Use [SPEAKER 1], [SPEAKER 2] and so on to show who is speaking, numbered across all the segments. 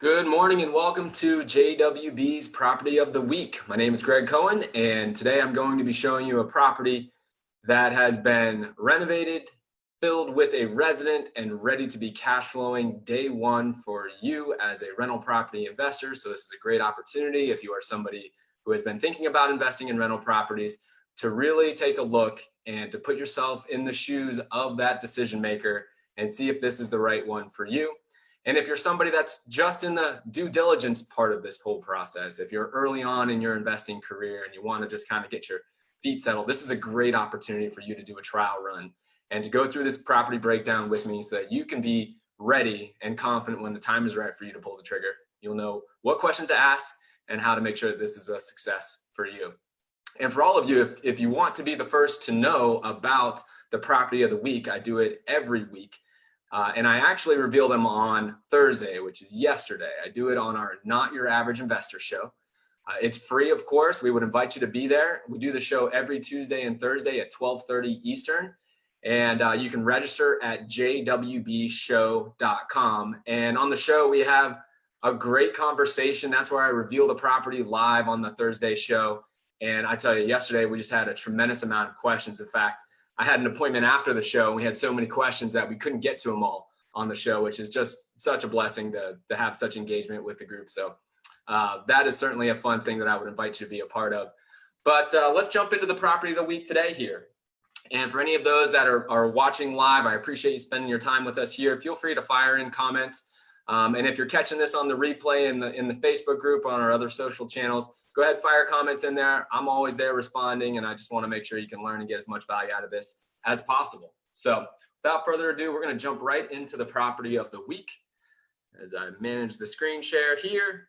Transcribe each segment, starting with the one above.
[SPEAKER 1] Good morning and welcome to JWB's Property of the Week. My name is Greg Cohen, and today I'm going to be showing you a property that has been renovated, filled with a resident, and ready to be cash flowing day one for you as a rental property investor. So this is a great opportunity if you are somebody who has been thinking about investing in rental properties to really take a look and to put yourself in the shoes of that decision maker and see if this is the right one for you. And if you're somebody that's just in the due diligence part of this whole process, if you're early on in your investing career and you want to just kind of get your feet settled, this is a great opportunity for you to do a trial run and to go through this property breakdown with me so that you can be ready and confident when the time is right for you to pull the trigger. You'll know what question to ask and how to make sure that this is a success for you. And for all of you, if you want to be the first to know about the property of the week, I do it every week. And I actually reveal them on Thursday, which is yesterday. I do it on our Not Your Average Investor show. It's free, of course. We would invite you to be there. We do the show every Tuesday and Thursday at 12:30 Eastern. And you can register at jwbshow.com. And on the show, we have a great conversation. That's where I reveal the property live on the Thursday show. And I tell you, yesterday, we just had a tremendous amount of questions. In fact, I had an appointment after the show. And we had so many questions that we couldn't get to them all on the show, which is just such a blessing to have such engagement with the group. So that is certainly a fun thing that I would invite you to be a part of. But let's jump into the property of the week today here. And for any of those that are watching live, I appreciate you spending your time with us here. Feel free to fire in comments. And if you're catching this on the replay in the Facebook group or on our other social channels, go ahead, fire comments in there. I'm always there responding, and I just want to make sure you can learn and get as much value out of this as possible. So without further ado, we're going to jump right into the property of the week as I manage the screen share here.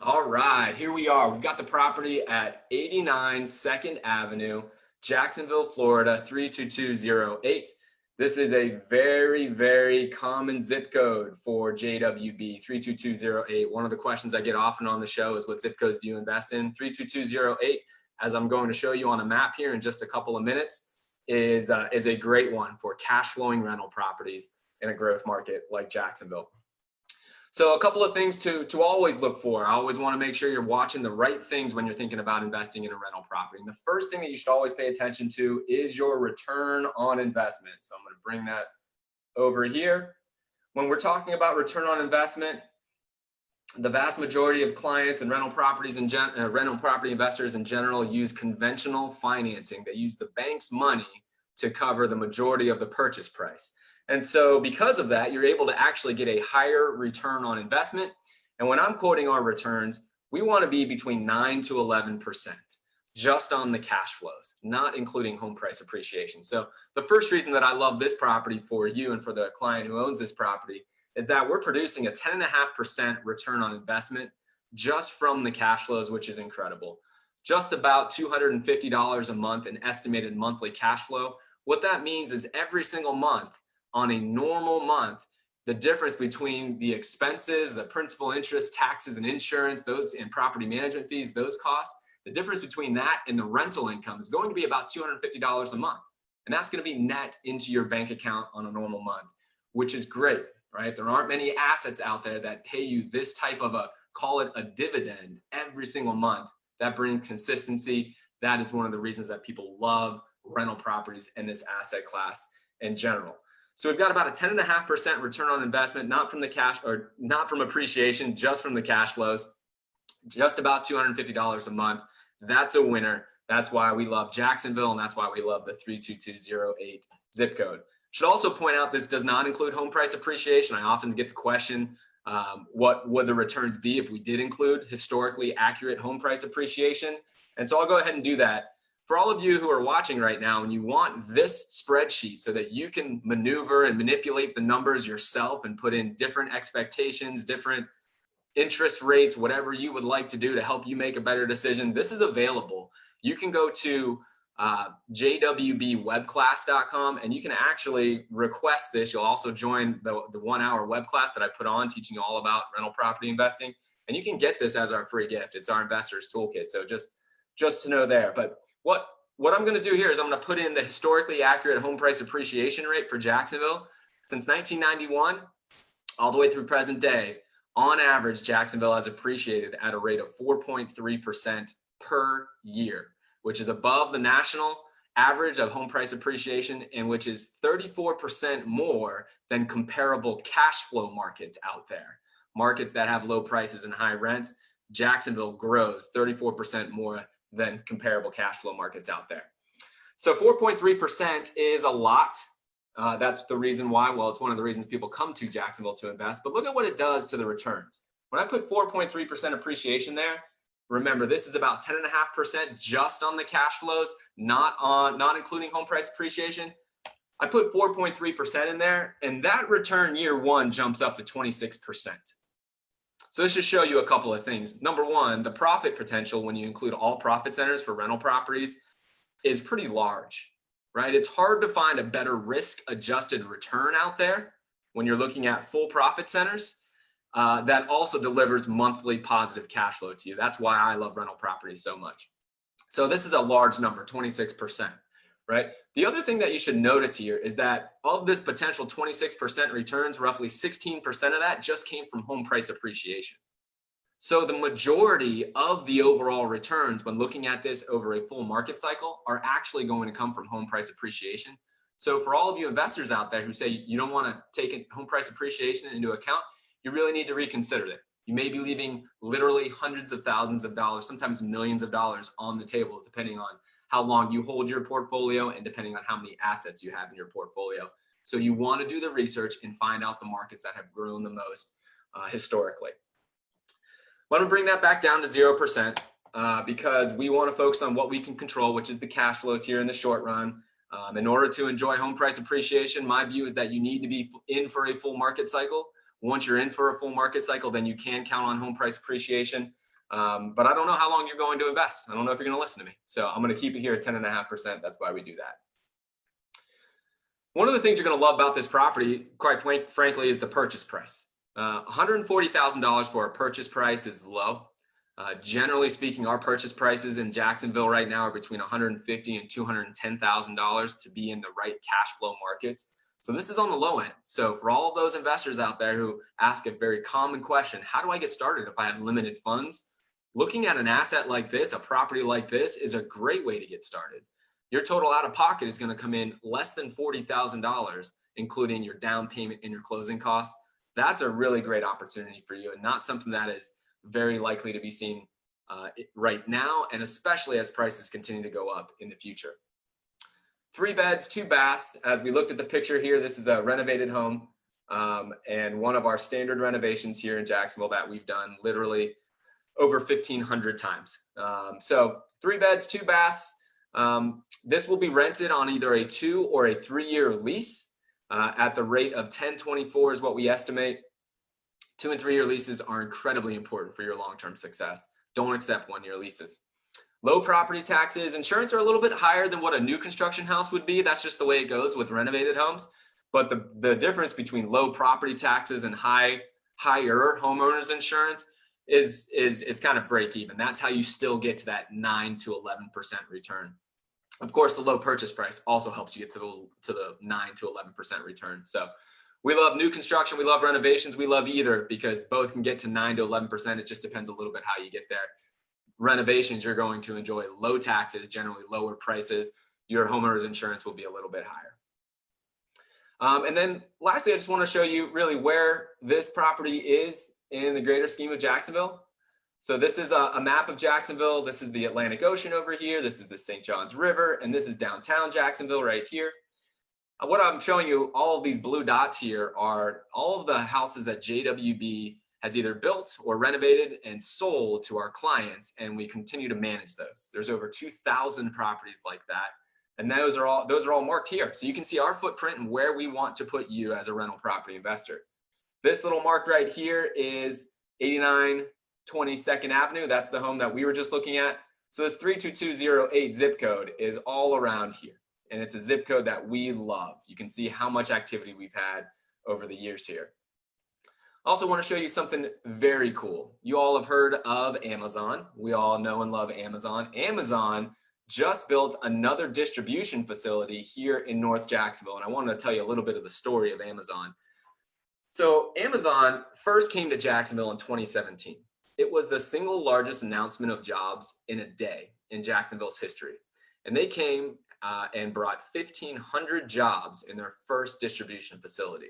[SPEAKER 1] All right, here we are. We've got the property at 89 2nd Avenue, Jacksonville, Florida, 32208. This is a very, very common zip code for JWB, 32208. One of the questions I get often on the show is what zip codes do you invest in? 32208, as I'm going to show you on a map here in just a couple of minutes, is a great one for cash flowing rental properties in a growth market like Jacksonville. So a couple of things to always look for. I always want to make sure you're watching the right things when you're thinking about investing in a rental property. And the first thing that you should always pay attention to is your return on investment. So I'm going to bring that over here. When we're talking about return on investment, the vast majority of clients and rental property investors in general use conventional financing. They use the bank's money to cover the majority of the purchase price. And so because of that, you're able to actually get a higher return on investment. And when I'm quoting our returns, we want to be between 9 to 11% just on the cash flows, not including home price appreciation. So the first reason that I love this property for you and for the client who owns this property is that we're producing a 10.5% return on investment just from the cash flows, which is incredible. Just about $250 a month in estimated monthly cash flow. What that means is every single month, on a normal month, the difference between the expenses, the principal, interest, taxes, and insurance, those and property management fees, those costs, the difference between that and the rental income is going to be about $250 a month. And that's going to be net into your bank account on a normal month, which is great, right? There aren't many assets out there that pay you this type of call it a dividend every single month. That brings consistency. That is one of the reasons that people love rental properties in this asset class in general. So we've got about a 10.5% return on investment, not from the cash or not from appreciation, just from the cash flows, just about $250 a month. That's a winner. That's why we love Jacksonville, and that's why we love the 32208 zip code. Should also point out this does not include home price appreciation. I often get the question, what would the returns be if we did include historically accurate home price appreciation? And so I'll go ahead and do that. For all of you who are watching right now and you want this spreadsheet so that you can maneuver and manipulate the numbers yourself and put in different expectations, different interest rates, whatever you would like to do to help you make a better decision, this is available. You can go to jwbwebclass.com and you can actually request this. You'll also join the 1 hour web class that I put on teaching you all about rental property investing. And you can get this as our free gift. It's our investor's toolkit. So just to know there. But what I'm going to do here is I'm going to put in the historically accurate home price appreciation rate for Jacksonville. Since 1991, all the way through present day, on average, Jacksonville has appreciated at a rate of 4.3% per year, which is above the national average of home price appreciation, and which is 34% more than comparable cash flow markets out there. Markets that have low prices and high rents, Jacksonville grows 34% more than comparable cash flow markets out there. So 4.3% is a lot. That's the reason why. Well, it's one of the reasons people come to Jacksonville to invest. But look at what it does to the returns. When I put 4.3% appreciation there, remember, this is about 10.5% just on the cash flows, not including home price appreciation. I put 4.3% in there, and that return year one jumps up to 26%. So this should show you a couple of things. Number one, the profit potential when you include all profit centers for rental properties is pretty large, right? It's hard to find a better risk-adjusted return out there when you're looking at full profit centers that also delivers monthly positive cash flow to you. That's why I love rental properties so much. So this is a large number, 26%, right? The other thing that you should notice here is that of this potential 26% returns, roughly 16% of that just came from home price appreciation. So the majority of the overall returns when looking at this over a full market cycle are actually going to come from home price appreciation. So for all of you investors out there who say you don't want to take home price appreciation into account, you really need to reconsider it. You may be leaving literally hundreds of thousands of dollars, sometimes millions of dollars on the table, depending on how long you hold your portfolio and depending on how many assets you have in your portfolio. So you want to do the research and find out the markets that have grown the most historically. Let me bring that back down to 0% because we want to focus on what we can control, which is the cash flows here in the short run. In order to enjoy home price appreciation, my view is that you need to be in for a full market cycle. Once you're in for a full market cycle, then you can count on home price appreciation. But I don't know how long you're going to invest. I don't know if you're going to listen to me. So I'm going to keep it here at 10.5%. That's why we do that. One of the things you're going to love about this property, quite frankly, is the purchase price. $140,000 for a purchase price is low. Generally speaking, our purchase prices in Jacksonville right now are between $150,000 and $210,000 to be in the right cash flow markets. So this is on the low end. So for all of those investors out there who ask a very common question, how do I get started if I have limited funds? Looking at an asset like this, a property like this, is a great way to get started. Your total out of pocket is going to come in less than $40,000, including your down payment and your closing costs. That's a really great opportunity for you and not something that is very likely to be seen right now, and especially as prices continue to go up in the future. 3 beds, 2 baths. As we looked at the picture here, this is a renovated home and one of our standard renovations here in Jacksonville that we've done literally over 1,500 times. So 3 beds, 2 baths. This will be rented on either a 2 or a 3-year lease. At the rate of 1024 is what we estimate. 2 and 3-year leases are incredibly important for your long-term success. Don't accept 1-year leases. Low property taxes. Insurance are a little bit higher than what a new construction house would be. That's just the way it goes with renovated homes. But the difference between low property taxes and higher homeowners insurance is it's kind of break even. That's how you still get to that 9 to 11% return. Of course, the low purchase price also helps you get to the 9 to 11% return. So we love new construction. We love renovations. We love either because both can get to 9 to 11%. It just depends a little bit how you get there. Renovations, you're going to enjoy low taxes, generally lower prices. Your homeowner's insurance will be a little bit higher. And then lastly, I just want to show you really where this property is in the greater scheme of Jacksonville. So this is a map of Jacksonville. This is the Atlantic Ocean over here. This is the St. Johns River, and this is downtown Jacksonville right here. What I'm showing you, all of these blue dots here are all of the houses that JWB has either built or renovated and sold to our clients, and we continue to manage those. There's over 2,000 properties like that, and those are all marked here. So you can see our footprint and where we want to put you as a rental property investor. This little mark right here is 8920 2nd Avenue. That's the home that we were just looking at. So this 32208 zip code is all around here, and it's a zip code that we love. You can see how much activity we've had over the years here. I also want to show you something very cool. You all have heard of Amazon. We all know and love Amazon. Amazon just built another distribution facility here in North Jacksonville, and I wanted to tell you a little bit of the story of Amazon. So Amazon first came to Jacksonville in 2017. It was the single largest announcement of jobs in a day in Jacksonville's history. And they came and brought 1,500 jobs in their first distribution facility.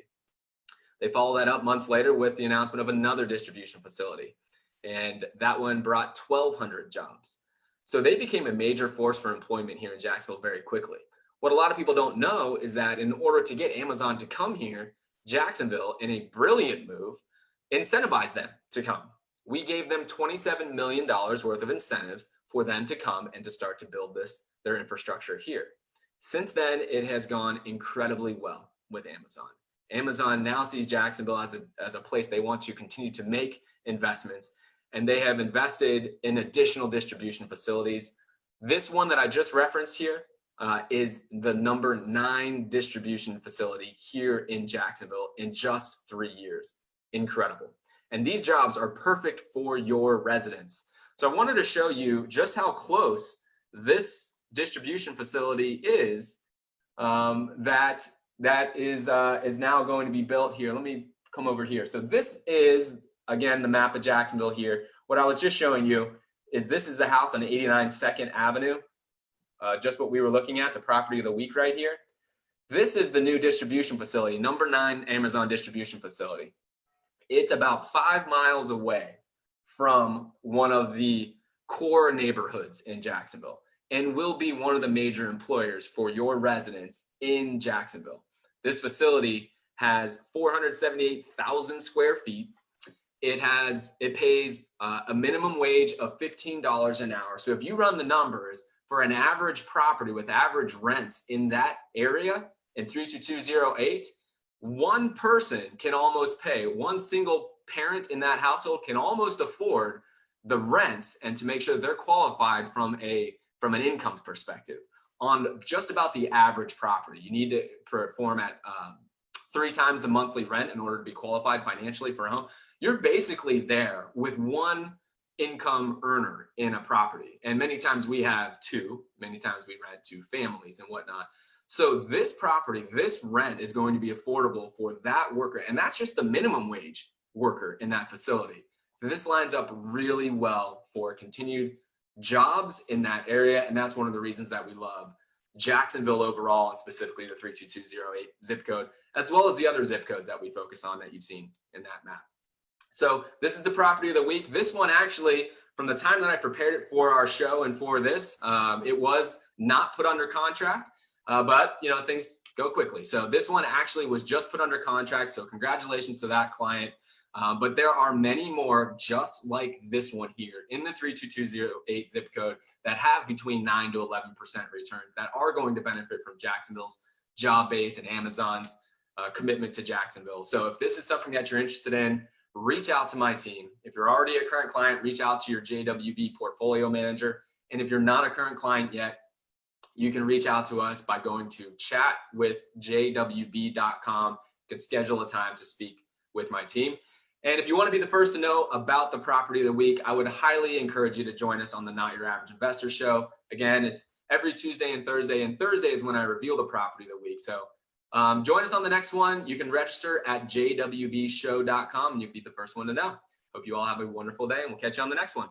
[SPEAKER 1] They followed that up months later with the announcement of another distribution facility. And that one brought 1,200 jobs. So they became a major force for employment here in Jacksonville very quickly. What a lot of people don't know is that in order to get Amazon to come here, Jacksonville, in a brilliant move, incentivized them to come. We gave them $27 million worth of incentives for them to come and to start to build their infrastructure here. Since then, it has gone incredibly well with Amazon. Amazon now sees Jacksonville as a place they want to continue to make investments, and they have invested in additional distribution facilities. This one that I just referenced here is the number 9 distribution facility here in Jacksonville in just 3 years. Incredible. And these jobs are perfect for your residents. So I wanted to show you just how close this distribution facility is that is now going to be built here. Let me come over here. So this is, again, the map of Jacksonville here. What I was just showing you is this is the house on 89 2nd Avenue. Just what we were looking at, the property of the week right here. This is the new distribution facility, number 9 Amazon distribution facility. It's about 5 miles away from one of the core neighborhoods in Jacksonville and will be one of the major employers for your residents in Jacksonville. This facility has 478,000 square feet. It pays a minimum wage of $15 an hour. So if you run the numbers, for an average property with average rents in that area in 32208, one person can almost pay, one single parent in that household can almost afford the rents and to make sure that they're qualified from an income perspective on just about the average property. You need to perform at 3 times the monthly rent in order to be qualified financially for a home. You're basically there with one income earner in a property. And many times we have 2, many times we rent to families and whatnot. So this property, this rent is going to be affordable for that worker. And that's just the minimum wage worker in that facility. This lines up really well for continued jobs in that area. And that's one of the reasons that we love Jacksonville overall, and specifically the 32208 zip code, as well as the other zip codes that we focus on that you've seen in that map. So this is the property of the week. This one actually, from the time that I prepared it for our show and for this, it was not put under contract, but things go quickly. So this one actually was just put under contract. So congratulations to that client. But there are many more just like this one here in the 32208 zip code that have between 9 to 11% returns that are going to benefit from Jacksonville's job base and Amazon's commitment to Jacksonville. So if this is something that you're interested in, reach out to my team. If you're already a current client, reach out to your JWB portfolio manager. And if you're not a current client yet, you can reach out to us by going to chatwithjwb.com. You can schedule a time to speak with my team. And if you want to be the first to know about the property of the week, I would highly encourage you to join us on the Not Your Average Investor Show. Again, it's every Tuesday and Thursday is when I reveal the property of the week. So join us on the next one. You can register at jwbshow.com and you'll be the first one to know. Hope you all have a wonderful day, and we'll catch you on the next one.